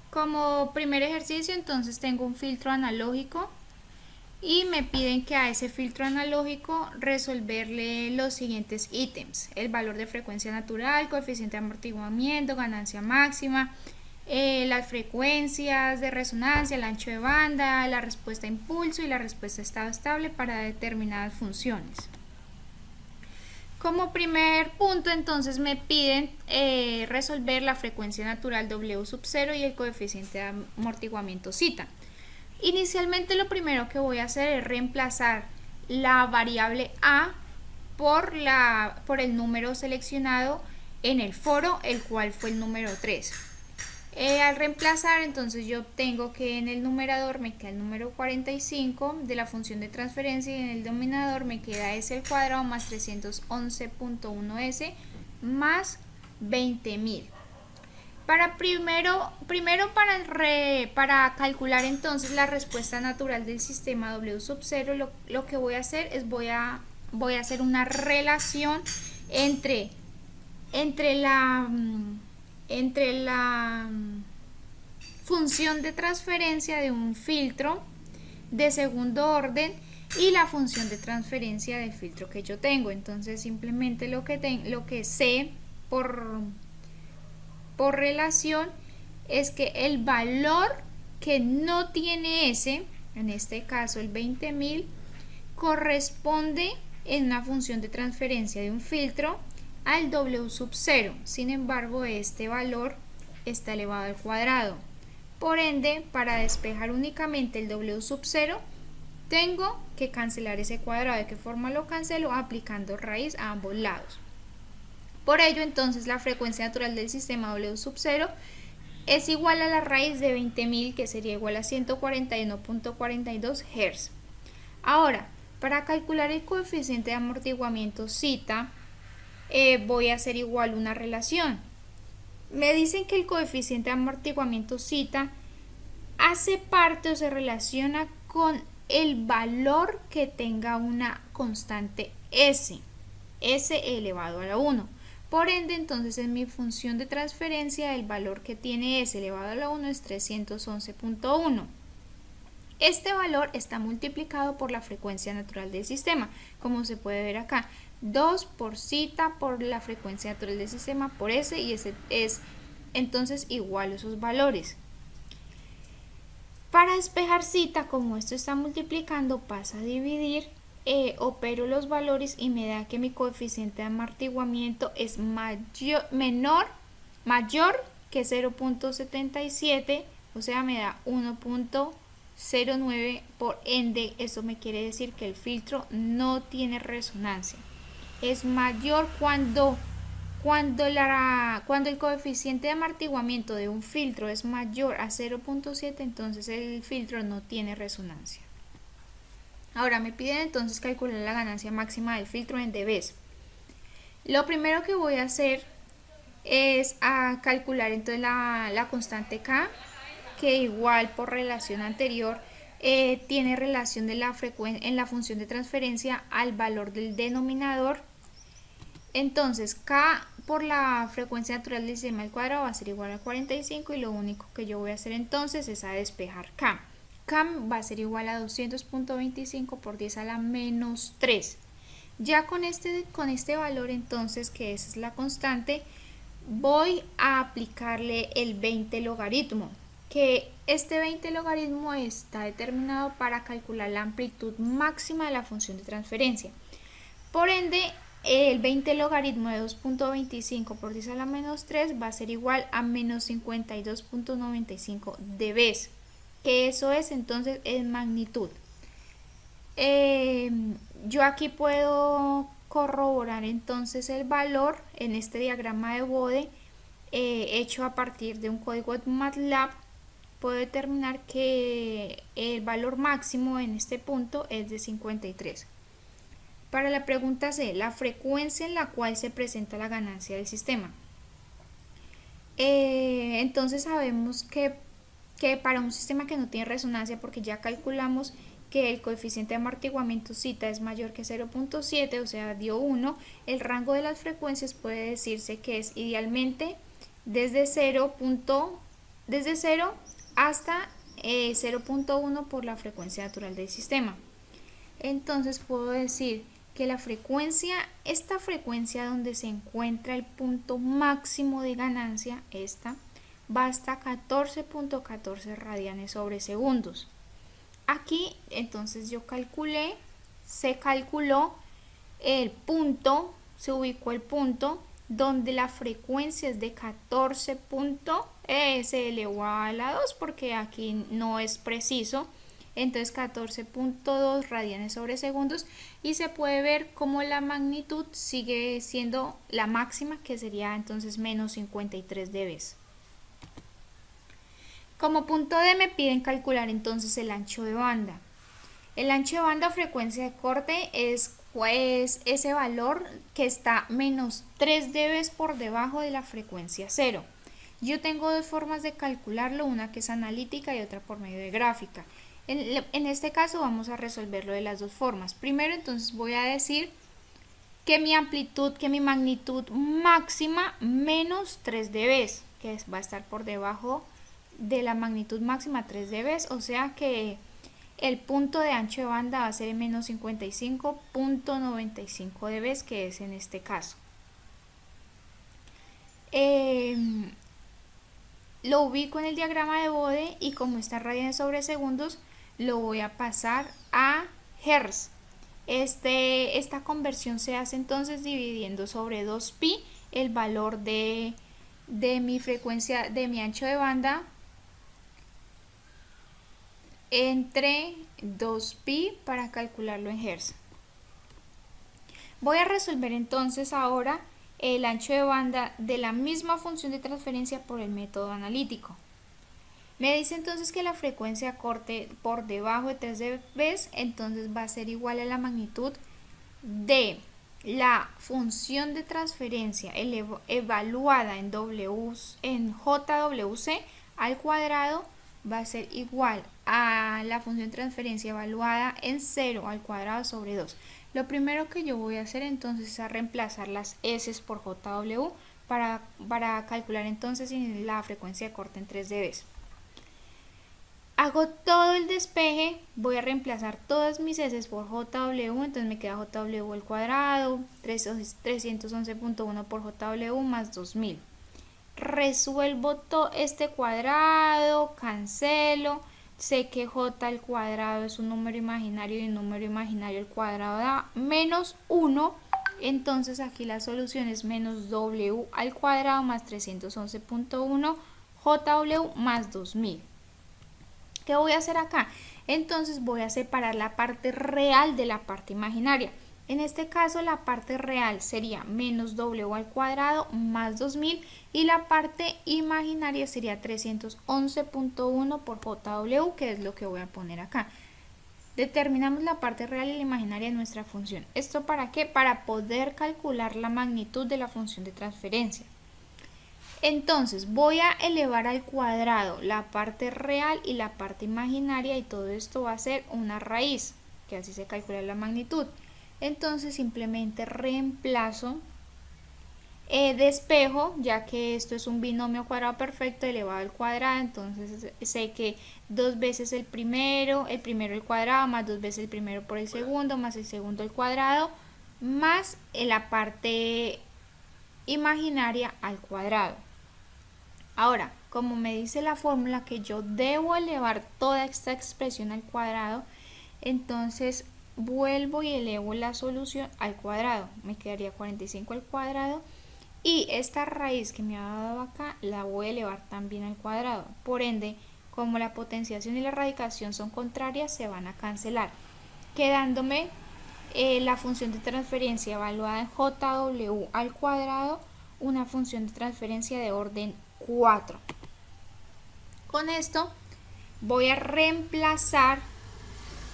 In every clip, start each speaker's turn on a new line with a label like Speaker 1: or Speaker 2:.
Speaker 1: Como primer ejercicio, entonces tengo un filtro analógico y me piden que a ese filtro analógico resolverle los siguientes ítems: el valor de frecuencia natural, coeficiente de amortiguamiento, ganancia máxima, las frecuencias de resonancia, el ancho de banda, la respuesta a impulso y la respuesta a estado estable para determinadas funciones. Como primer punto, entonces me piden resolver la frecuencia natural W sub 0 y el coeficiente de amortiguamiento zeta. Inicialmente lo primero que voy a hacer es reemplazar la variable A por el número seleccionado en el foro, el cual fue el número 3. Al reemplazar, entonces yo obtengo que en el numerador me queda el número 45 de la función de transferencia y en el denominador me queda s al cuadrado más 311.1s más 20.000. Para calcular entonces la respuesta natural del sistema W sub 0, lo que voy a hacer es voy a hacer una relación entre la función de transferencia de un filtro de segundo orden y la función de transferencia del filtro que yo tengo. Entonces simplemente lo que sé por relación es que el valor que no tiene S, en este caso el 20.000, corresponde en una función de transferencia de un filtro al W sub 0. Sin embargo, este valor está elevado al cuadrado. Por ende, para despejar únicamente el W sub 0, tengo que cancelar ese cuadrado. ¿De qué forma lo cancelo? Aplicando raíz a ambos lados. Por ello, entonces, la frecuencia natural del sistema W sub 0 es igual a la raíz de 20.000, que sería igual a 141.42 Hz. Ahora, para calcular el coeficiente de amortiguamiento zeta, voy a hacer igual una relación. Me dicen que el coeficiente de amortiguamiento zeta hace parte o se relaciona con el valor que tenga una constante S elevado a la 1. Por ende, entonces en mi función de transferencia el valor que tiene S elevado a la 1 es 311.1. Este valor está multiplicado por la frecuencia natural del sistema, como se puede ver acá. 2 por zeta por la frecuencia natural del sistema por S, y ese es entonces igual a esos valores. Para despejar zeta, como esto está multiplicando, pasa a dividir, opero los valores y me da que mi coeficiente de amortiguamiento es mayor que 0.77, o sea, me da 1.09. Por ende, eso me quiere decir que el filtro no tiene resonancia. Es mayor cuando el coeficiente de amortiguamiento de un filtro es mayor a 0.7, entonces el filtro no tiene resonancia. Ahora me piden entonces calcular la ganancia máxima del filtro en dBs. Lo primero que voy a hacer es calcular entonces la constante K, que igual por relación anterior tiene relación de en la función de transferencia al valor del denominador. Entonces K por la frecuencia natural del sistema al cuadrado va a ser igual a 45, y lo único que yo voy a hacer entonces es a despejar K. K va a ser igual a 200.25 por 10 a la menos 3. Ya con este valor, entonces, que esa es la constante, voy a aplicarle el 20 logaritmo, que este 20 logaritmo está determinado para calcular la amplitud máxima de la función de transferencia. Por ende, el 20 logaritmo de 2.25 por 10 a la menos 3 va a ser igual a menos 52.95 dBs, que eso es entonces en magnitud. Yo aquí puedo corroborar entonces el valor en este diagrama de Bode, hecho a partir de un código de MATLAB. Puedo determinar que el valor máximo en este punto es de 53. Para la pregunta C, la frecuencia en la cual se presenta la ganancia del sistema. Entonces sabemos que para un sistema que no tiene resonancia, porque ya calculamos que el coeficiente de amortiguamiento zeta es mayor que 0.7, o sea, dio 1, el rango de las frecuencias puede decirse que es idealmente desde 0.0 desde 0 hasta 0.1 por la frecuencia natural del sistema. Entonces puedo decir que la frecuencia, esta frecuencia donde se encuentra el punto máximo de ganancia, esta, va hasta 14.14 radianes sobre segundos. Aquí entonces yo calculé, se calculó el punto, se ubicó el punto donde la frecuencia es de 14. Se elevó a la 2 porque aquí no es preciso. Entonces 14.2 radianes sobre segundos, y se puede ver cómo la magnitud sigue siendo la máxima, que sería entonces menos 53 dB. Como punto D me piden calcular entonces el ancho de banda. El ancho de banda o frecuencia de corte es ese valor que está menos 3 dB por debajo de la frecuencia 0. Yo tengo dos formas de calcularlo, una que es analítica y otra por medio de gráfica. En este caso vamos a resolverlo de las dos formas. Primero entonces voy a decir que mi amplitud, que mi magnitud máxima menos 3 dB, que va a estar por debajo de la magnitud máxima 3 dB, o sea que el punto de ancho de banda va a ser menos 55.95 dB, que es en este caso. Lo ubico en el diagrama de Bode y como está radianes sobre segundos, lo voy a pasar a Hertz. Esta conversión se hace entonces dividiendo sobre 2pi el valor de mi frecuencia, de mi ancho de banda, entre 2pi para calcularlo en Hertz. Voy a resolver entonces ahora el ancho de banda de la misma función de transferencia por el método analítico. Me dice entonces que la frecuencia corte por debajo de 3 dB, entonces va a ser igual a la magnitud de la función de transferencia evaluada en JWC al cuadrado, va a ser igual a la función de transferencia evaluada en 0 al cuadrado sobre 2. Lo primero que yo voy a hacer entonces es reemplazar las S por JW para calcular entonces la frecuencia de corte en 3 dB. Hago todo el despeje, voy a reemplazar todas mis S por JW, entonces me queda JW al cuadrado, 311.1 por JW más 2000. Resuelvo todo este cuadrado, cancelo, sé que J al cuadrado es un número imaginario y un número imaginario al cuadrado da menos 1, entonces aquí la solución es menos W al cuadrado más 311.1 JW más 2000. ¿Qué voy a hacer acá? Entonces voy a separar la parte real de la parte imaginaria. En este caso la parte real sería menos W al cuadrado más 2000 y la parte imaginaria sería 311.1 por JW, que es lo que voy a poner acá. Determinamos la parte real y la imaginaria de nuestra función. ¿Esto para qué? Para poder calcular la magnitud de la función de transferencia. Entonces voy a elevar al cuadrado la parte real y la parte imaginaria y todo esto va a ser una raíz, que así se calcula la magnitud. Entonces simplemente reemplazo, despejo, ya que esto es un binomio cuadrado perfecto elevado al cuadrado, entonces sé que 2 veces el primero al cuadrado, más 2 veces el primero por el segundo, más el segundo al cuadrado, más la parte imaginaria al cuadrado. Ahora, como me dice la fórmula que yo debo elevar toda esta expresión al cuadrado, entonces vuelvo y elevo la solución al cuadrado. Me quedaría 45 al cuadrado y esta raíz que me ha dado acá la voy a elevar también al cuadrado. Por ende, como la potenciación y la radicación son contrarias, se van a cancelar, quedándome la función de transferencia evaluada en JW al cuadrado, una función de transferencia de orden 4. Con esto voy a reemplazar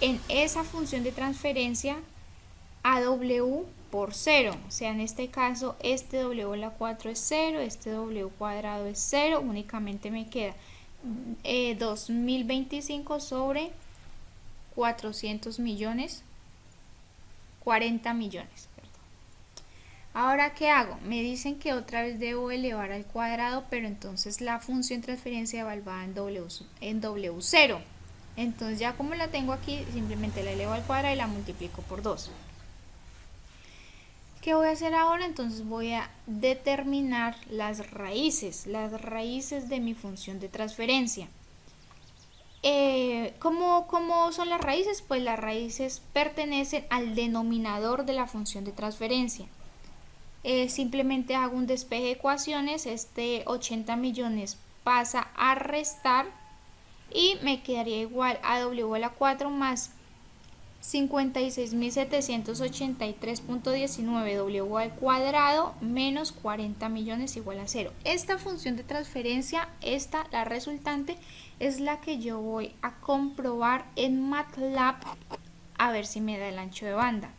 Speaker 1: en esa función de transferencia a W por 0, o sea, en este caso este W a la 4 es 0, este W cuadrado es 0, únicamente me queda 2025 sobre 400 millones, 40 millones. Ahora, ¿qué hago? Me dicen que otra vez debo elevar al cuadrado, pero entonces la función transferencia evaluada en W0. Entonces ya como la tengo aquí, simplemente la elevo al cuadrado y la multiplico por 2. ¿Qué voy a hacer ahora? Entonces voy a determinar las raíces de mi función de transferencia. ¿Cómo son las raíces? Pues las raíces pertenecen al denominador de la función de transferencia. Simplemente hago un despeje de ecuaciones, este 80 millones pasa a restar y me quedaría igual a W a la 4 más 56.783.19 W al cuadrado menos 40 millones igual a 0. Esta función de transferencia, la resultante, es la que yo voy a comprobar en MATLAB a ver si me da el ancho de banda.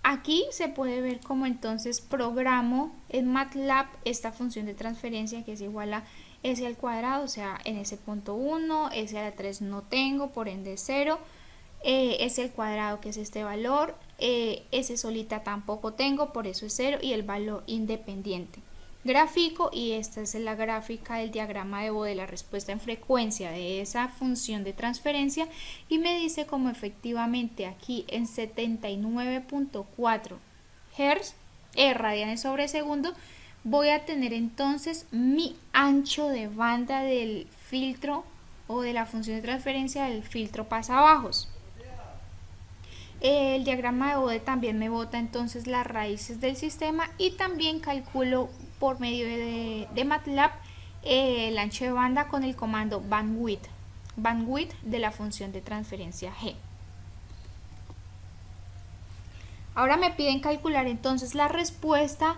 Speaker 1: Aquí se puede ver cómo entonces programo en MATLAB esta función de transferencia que es igual a S al cuadrado, o sea, en ese punto 1, S a la 3 no tengo, por ende 0, S al cuadrado que es este valor, S solita tampoco tengo, por eso es 0 y el valor independiente. Gráfico, y esta es la gráfica del diagrama de Bode, la respuesta en frecuencia de esa función de transferencia, y me dice como efectivamente aquí en 79.4 Hz, radianes sobre segundo, voy a tener entonces mi ancho de banda del filtro o de la función de transferencia del filtro pasabajos. El diagrama de Bode también me bota entonces las raíces del sistema y también calculo por medio de MATLAB el ancho de banda con el comando bandwidth de la función de transferencia G. Ahora me piden calcular entonces la respuesta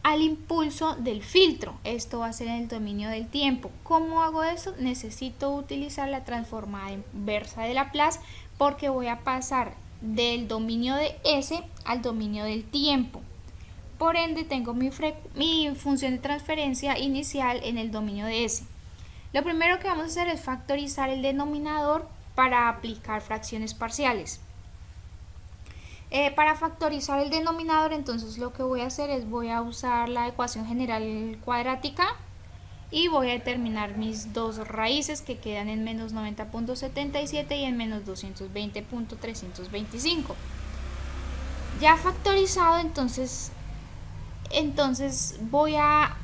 Speaker 1: al impulso del filtro. Esto va a ser en el dominio del tiempo. ¿Cómo hago eso? Necesito utilizar la transformada inversa de Laplace porque voy a pasar del dominio de S al dominio del tiempo. Por ende tengo mi función de transferencia inicial en el dominio de S. Lo primero que vamos a hacer es factorizar el denominador para aplicar fracciones parciales. Para factorizar el denominador, entonces lo que voy a hacer es voy a usar la ecuación general cuadrática y voy a determinar mis dos raíces que quedan en menos 90.77 y en menos 220.325. Ya factorizado, entonces voy a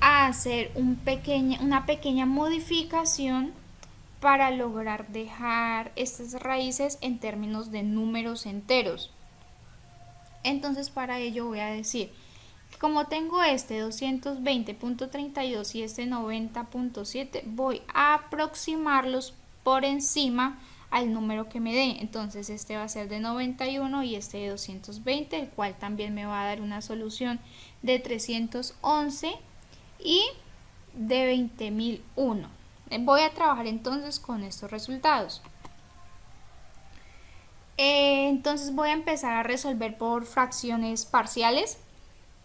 Speaker 1: hacer una pequeña modificación para lograr dejar estas raíces en términos de números enteros. Entonces para ello voy a decir que como tengo este 220.32 y este 90.7, voy a aproximarlos por encima al número que me dé. Entonces este va a ser de 91 y este de 220, el cual también me va a dar una solución de 311 y de 20.001. Voy a trabajar entonces con estos resultados. Entonces voy a empezar a resolver por fracciones parciales.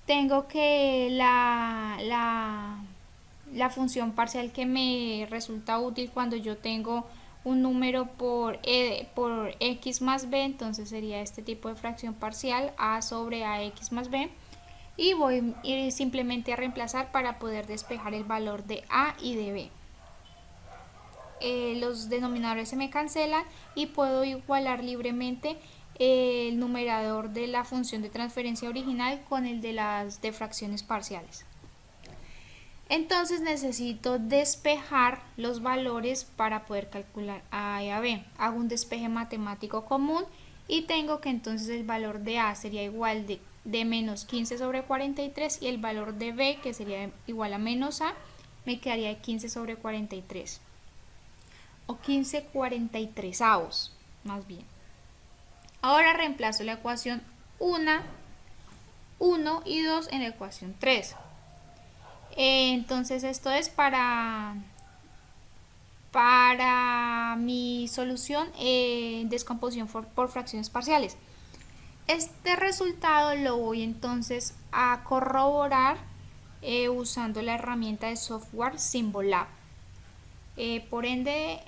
Speaker 1: Tengo que la función parcial que me resulta útil cuando yo tengo un número por x más b, entonces sería este tipo de fracción parcial, a sobre ax más b, y voy simplemente a reemplazar para poder despejar el valor de a y de b. Los denominadores se me cancelan y puedo igualar libremente el numerador de la función de transferencia original con el de las de fracciones parciales. Entonces necesito despejar los valores para poder calcular a y a b. Hago un despeje matemático común y tengo que entonces el valor de a sería igual de menos 15 sobre 43 y el valor de b, que sería igual a menos a, me quedaría de 15 sobre 43 o 15/43avos más bien. Ahora reemplazo la ecuación 1 y 2 en la ecuación 3. Entonces esto es para mi solución descomposición por fracciones parciales. Este resultado lo voy entonces a corroborar usando la herramienta de software Symbolab. Por ende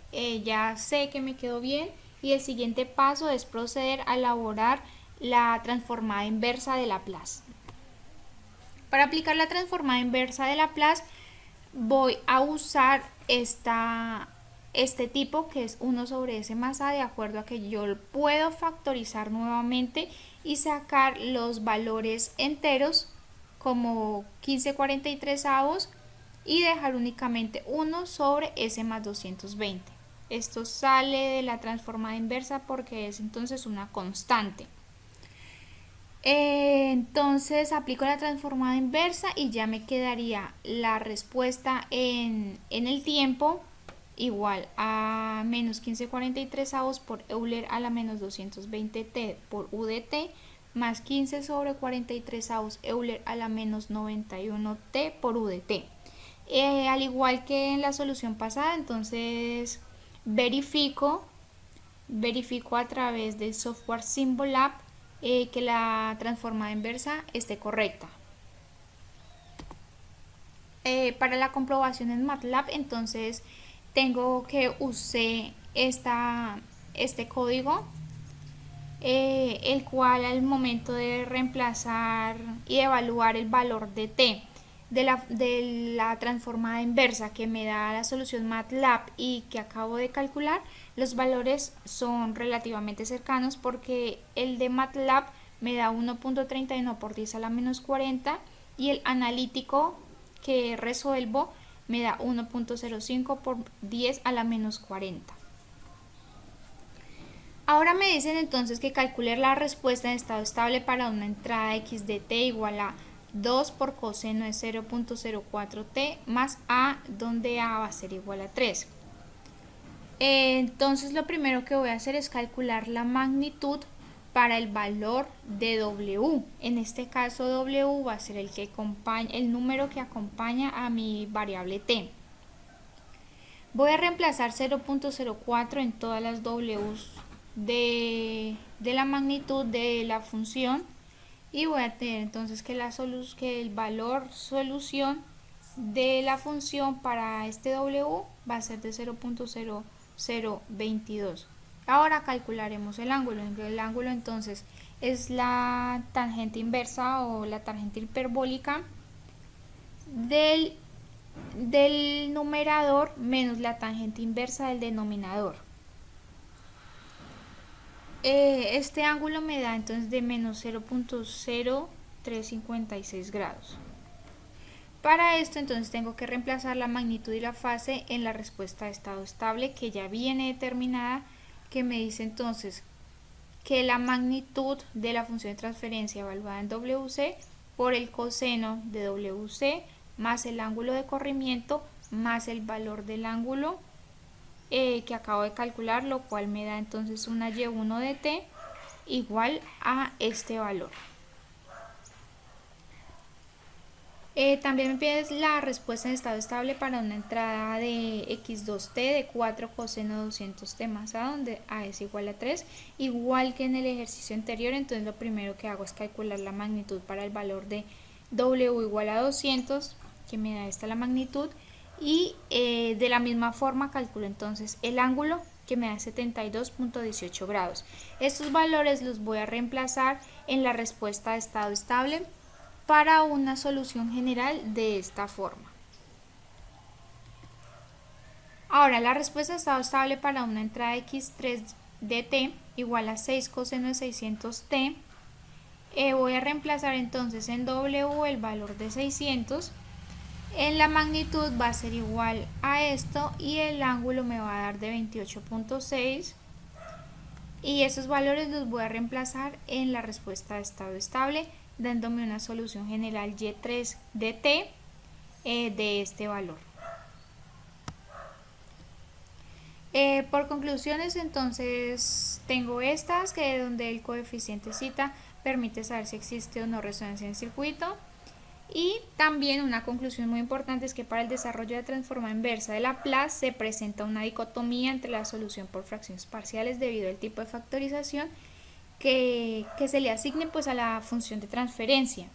Speaker 1: ya sé que me quedó bien y el siguiente paso es proceder a elaborar la transformada inversa de Laplace. Para aplicar la transformada inversa de Laplace voy a usar este tipo, que es 1 sobre s más a, de acuerdo a que yo puedo factorizar nuevamente y sacar los valores enteros como 15/43 y dejar únicamente 1 sobre s más 220. Esto sale de la transformada inversa porque es entonces una constante. Entonces aplico la transformada inversa y ya me quedaría la respuesta en el tiempo igual a menos 15/43 por Euler a la menos 220t por UDT más 15 sobre 43 Euler a la menos 91t por UDT. Al igual que en la solución pasada, entonces verifico a través del software Symbolab que la transformada inversa esté correcta. Para la comprobación en MATLAB, entonces tengo que usar este código, el cual al momento de reemplazar y evaluar el valor de t de la transformada inversa que me da la solución MATLAB y que acabo de calcular, los valores son relativamente cercanos porque el de MATLAB me da 1.31 por 10 a la menos 40 y el analítico que resuelvo me da 1.05 por 10 a la menos 40. Ahora me dicen entonces que calcule la respuesta en estado estable para una entrada x de t igual a 2 por coseno de 0.04t más a, donde a va a ser igual a 3. Entonces lo primero que voy a hacer es calcular la magnitud para el valor de w. En este caso w va a ser el número que acompaña a mi variable t. Voy a reemplazar 0.04 en todas las w's de la magnitud de la función y voy a tener entonces que el valor solución de la función para este w va a ser de 0.0022. Ahora calcularemos el ángulo. El ángulo entonces es la tangente inversa o la tangente hiperbólica del numerador menos la tangente inversa del denominador. Este ángulo me da entonces de menos 0.0356 grados. Para esto entonces tengo que reemplazar la magnitud y la fase en la respuesta de estado estable que ya viene determinada, que me dice entonces que la magnitud de la función de transferencia evaluada en WC por el coseno de WC más el ángulo de corrimiento más el valor del ángulo que acabo de calcular, lo cual me da entonces una y1 de t igual a este valor. También me pides la respuesta en estado estable para una entrada de x2t de 4 coseno 200t más a, donde a es igual a 3, igual que en el ejercicio anterior. Entonces lo primero que hago es calcular la magnitud para el valor de w igual a 200, que me da esta la magnitud, y de la misma forma calculo entonces el ángulo, que me da 72.18 grados. Estos valores los voy a reemplazar en la respuesta de estado estable para una solución general de esta forma. Ahora la respuesta de estado estable para una entrada x3 de t igual a 6 coseno de 600t. Voy a reemplazar entonces en w el valor de 600. En la magnitud va a ser igual a esto y el ángulo me va a dar de 28.6. Y esos valores los voy a reemplazar en la respuesta de estado estable, dándome una solución general y3 de t de este valor. Por conclusiones, entonces tengo estas, que donde el coeficiente zeta permite saber si existe o no resonancia en el circuito. Y también una conclusión muy importante es que para el desarrollo de transformada inversa de Laplace se presenta una dicotomía entre la solución por fracciones parciales debido al tipo de factorización que se le asigne pues a la función de transferencia.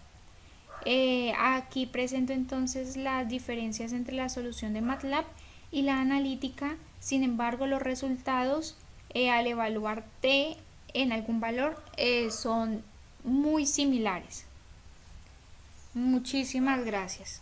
Speaker 1: Aquí presento entonces las diferencias entre la solución de MATLAB y la analítica. Sin embargo, los resultados al evaluar t en algún valor son muy similares. Muchísimas gracias.